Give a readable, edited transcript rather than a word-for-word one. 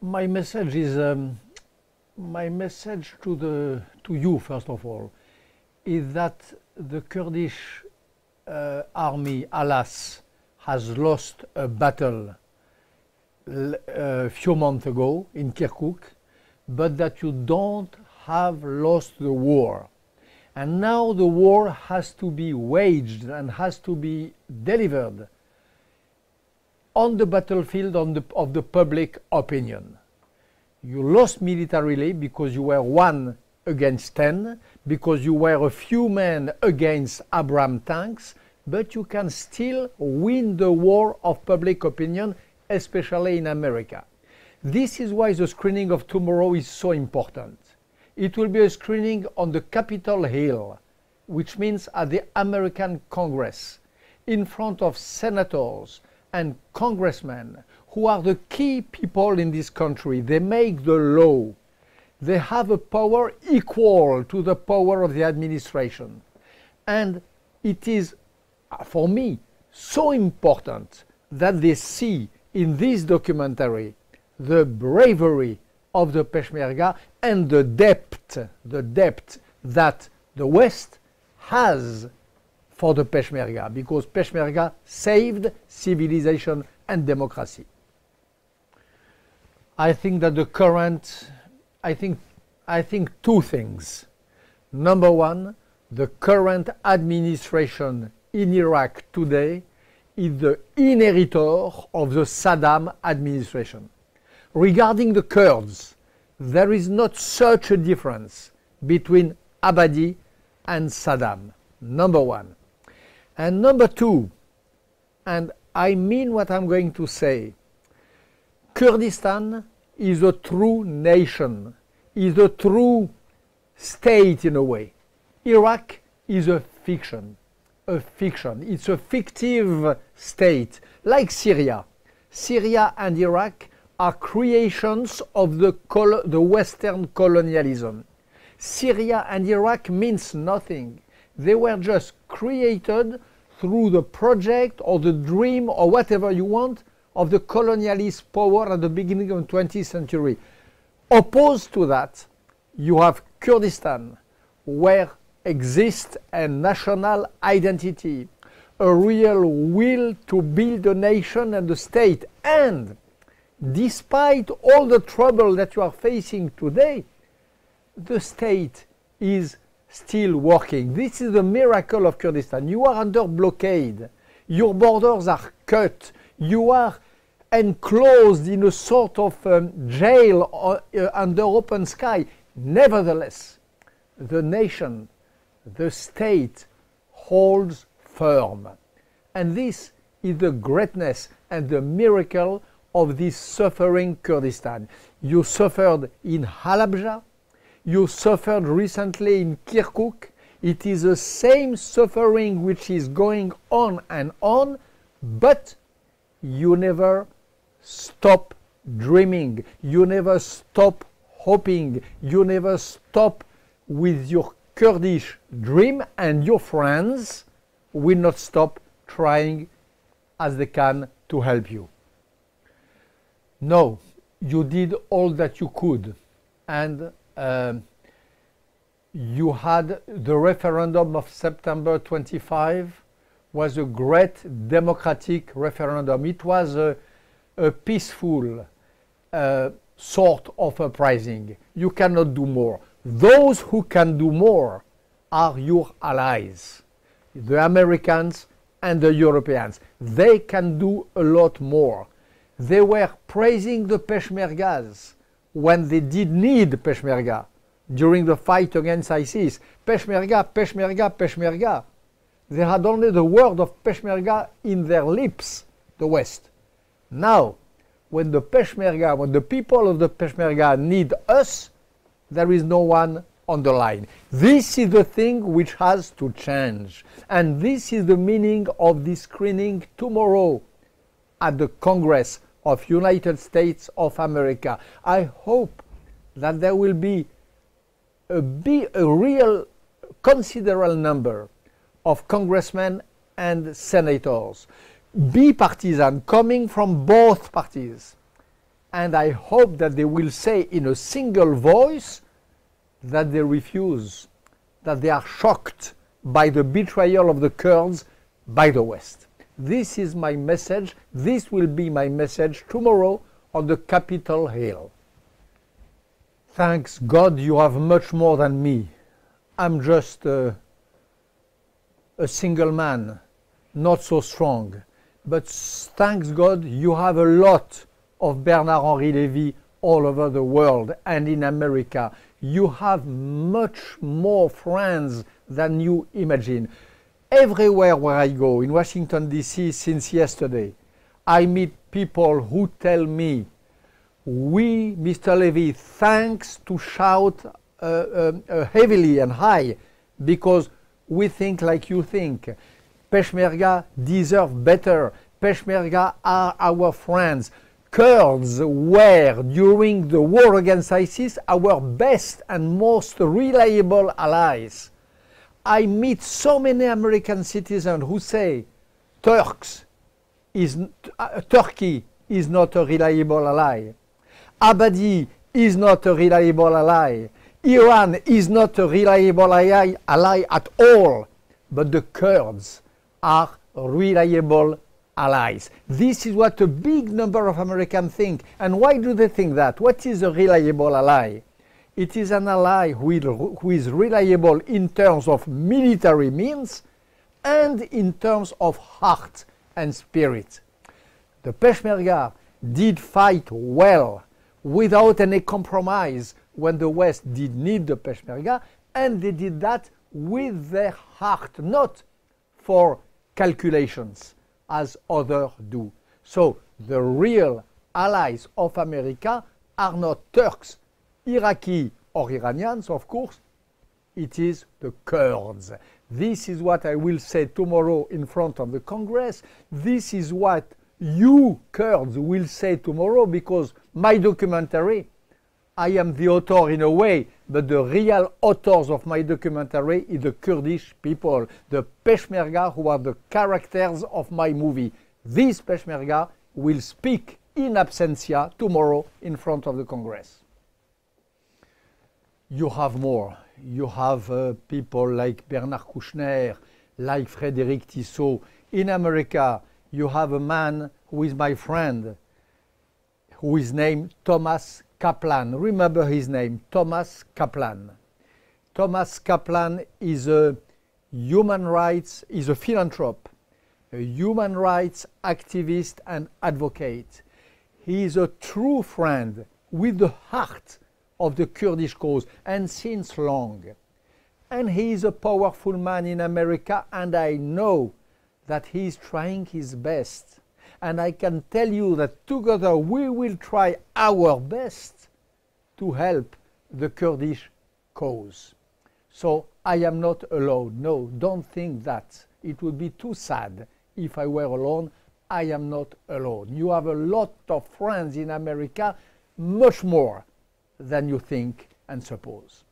My message is my message to you first of all is that the Kurdish army, alas, has lost a battle a few months ago in Kirkuk, but that you don't have lost the war. And now the war has to be waged and has to be delivered on the battlefield of the public opinion. You lost militarily because you were 1 against 10, because you were a few men against Abrams tanks, but you can still win the war of public opinion, especially in America. This is why the screening of tomorrow is so important. It will be a screening on the Capitol Hill, which means at the American Congress, in front of senators and congressmen who are the key people in this country. They make the law. They have a power equal to the power of the administration. And it is, for me, so important that they see in this documentary the bravery of the Peshmerga and the depth that the West has for the Peshmerga, because Peshmerga saved civilization and democracy. I think that the current, I think two things. Number one, the current administration in Iraq today is the inheritor of the Saddam administration. Regarding the Kurds, there is not such a difference between Abadi and Saddam, number one. And number two, and I mean what I'm going to say, Kurdistan is a true nation, is a true state in a way. Iraq is a fiction. It's a fictive state, like Syria. Syria and Iraq are creations of the Western colonialism. Syria and Iraq means nothing. They were just created through the project or the dream or whatever you want of the colonialist power at the beginning of the 20th century. Opposed to that, you have Kurdistan, where exists a national identity, a real will to build a nation and a state. And despite all the trouble that you are facing today, the state is still working. This is the miracle of Kurdistan. You are under blockade. Your borders are cut. You are enclosed in a sort of jail under open sky. Nevertheless, the nation, the state holds firm. And this is the greatness and the miracle of this suffering Kurdistan. You suffered in Halabja. You suffered recently in Kirkuk. It is the same suffering which is going on and on, but you never stop dreaming. You never stop hoping. You never stop with your Kurdish dream, and your friends will not stop trying as they can to help you. No, you did all that you could, and you had the referendum of September 25 was a great democratic referendum. It was a peaceful sort of uprising. You cannot do more. Those who can do more are your allies, the Americans and the Europeans. They can do a lot more. They were praising the Peshmergas when they did need Peshmerga during the fight against ISIS. Peshmerga, Peshmerga, Peshmerga. They had only the word of Peshmerga in their lips, the West. Now, when the Peshmerga, when the people of the Peshmerga need us, there is no one on the line. This is the thing which has to change. And this is the meaning of this screening tomorrow at the Congress of United States of America. I hope that there will be a real considerable number of congressmen and senators, bipartisan, coming from both parties, And I hope that they will say in a single voice that they refuse, that they are shocked by the betrayal of the Kurds by the West. This is my message. This will be my message tomorrow on the Capitol Hill. Thanks God you have much more than me. I'm just a single man, not so strong. But thanks God you have a lot of Bernard-Henri Lévy all over the world and in America. You have much more friends than you imagine. Everywhere where I go, in Washington, D.C., since yesterday, I meet people who tell me, we, Mr. Lévy, thanks to shout heavily and high, because we think like you think. Peshmerga deserve better. Peshmerga are our friends. Kurds were, during the war against ISIS, our best and most reliable allies. I meet so many American citizens who say Turkey is not a reliable ally. Abadi is not a reliable ally. Iran is not a reliable ally at all. But the Kurds are reliable allies. This is what a big number of Americans think. And why do they think that? What is a reliable ally? It is an ally who is reliable in terms of military means and in terms of heart and spirit. The Peshmerga did fight well without any compromise when the West did need the Peshmerga, and they did that with their heart, not for calculations as others do. So the real allies of America are not Turks, Iraqi or Iranians, of course. It is the Kurds. This is what I will say tomorrow in front of the Congress. This is what you Kurds will say tomorrow, because my documentary, I am the author in a way, but the real authors of my documentary is the Kurdish people, the Peshmerga, who are the characters of my movie. These Peshmerga will speak in absentia tomorrow in front of the Congress. You have more. You have people like Bernard Kouchner, like Frédéric Tissot. In America, you have a man who is my friend, who is named Thomas Kaplan. Remember his name, Thomas Kaplan. Thomas Kaplan is a human rights, is a philanthrope, a human rights activist and advocate. He is a true friend with the heart of the Kurdish cause, and since long. And he is a powerful man in America, and I know that he is trying his best. And I can tell you that together we will try our best to help the Kurdish cause. So I am not alone. No, don't think that. It would be too sad if I were alone. I am not alone. You have a lot of friends in America, much more than you think and suppose.